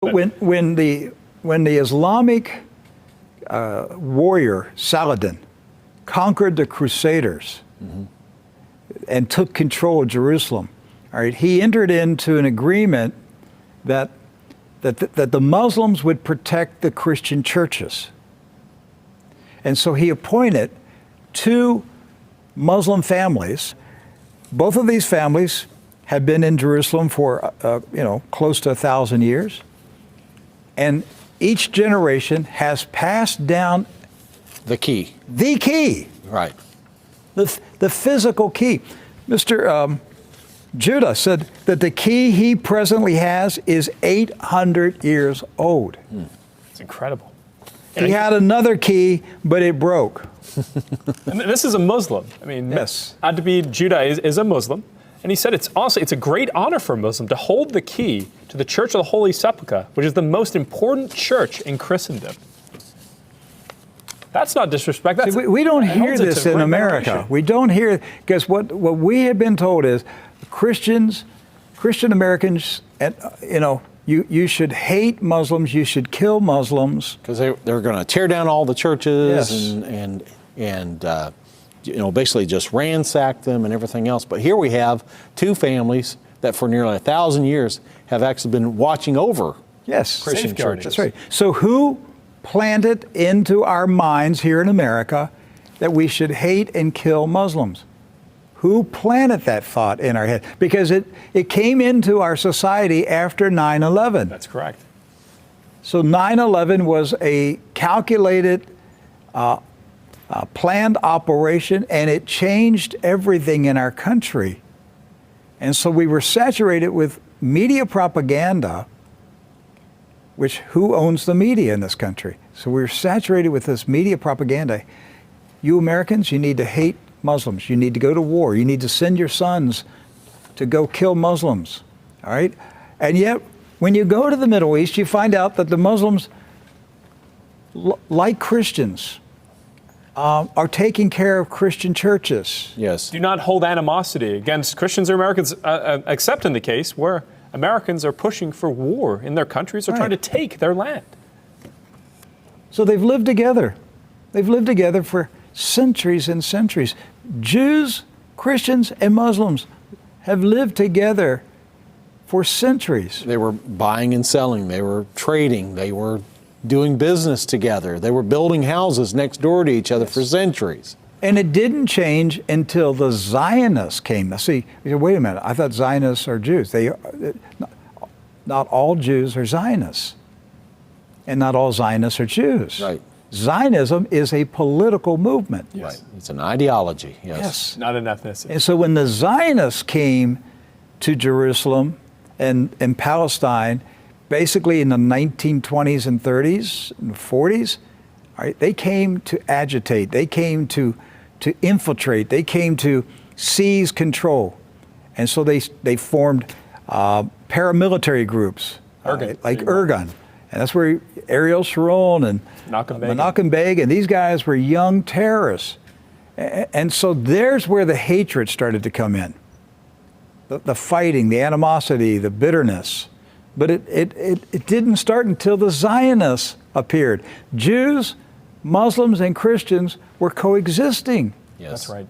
When the Islamic warrior Saladin conquered the Crusaders and took control of Jerusalem, all right, he entered into an agreement that the Muslims would protect the Christian churches. And so he appointed two Muslim families. Both of these families had been in Jerusalem for close to 1,000 years. And each generation has passed down the key. Right. The physical key. Mr. Judah said that the key he presently has is 800 years old. It's incredible. He had another key, but it broke. And this is a Muslim. I mean, yes. Adabid Judah is a Muslim. And he said it's a great honor for a Muslim to hold the key to the Church of the Holy Sepulchre, which is the most important church in Christendom. That's not disrespect. See, we don't hear this in America. We don't hear, because what we have been told is Christian Americans, you should hate Muslims, you should kill Muslims. Because they're going to tear down all the churches and basically just ransack them and everything else. But here we have two families that for nearly 1,000 years have actually been watching over Christian churches. That's right. So who planted into our minds here in America that we should hate and kill Muslims? Who planted that thought in our head? Because it came into our society after 9/11. That's correct. So 9/11 was a calculated, planned operation, and it changed everything in our country. And so we were saturated with media propaganda, which who owns the media in this country? So we're saturated with this media propaganda. You Americans, you need to hate Muslims. You need to go to war. You need to send your sons to go kill Muslims. All right? And yet, when you go to the Middle East, you find out that the Muslims, like Christians, are taking care of Christian churches. Yes. Do not hold animosity against Christians or Americans, except in the case where Americans are pushing for war in their countries or trying to take their land. So they've lived together. They've lived together for centuries and centuries. Jews, Christians, and Muslims have lived together for centuries. They were buying and selling. They were trading. They were doing business together. They were building houses next door to each other for centuries. And it didn't change until the Zionists came. Now, see, wait a minute, I thought Zionists are Jews. Not all Jews are Zionists. And not all Zionists are Jews. Right. Zionism is a political movement. Yes. Right. It's an ideology. Yes. Not an ethnicity. And so when the Zionists came to Jerusalem and Palestine, basically in the 1920s and 30s and 40s, all right, they came to agitate. They came to infiltrate. They came to seize control. And so they formed paramilitary groups, like Irgun. And that's where Ariel Sharon and Menachem Begin, and these guys were young terrorists. And so there's where the hatred started to come in. The fighting, the animosity, the bitterness. But it didn't start until the Zionists appeared. Jews, Muslims, and Christians were coexisting. Yes. That's right.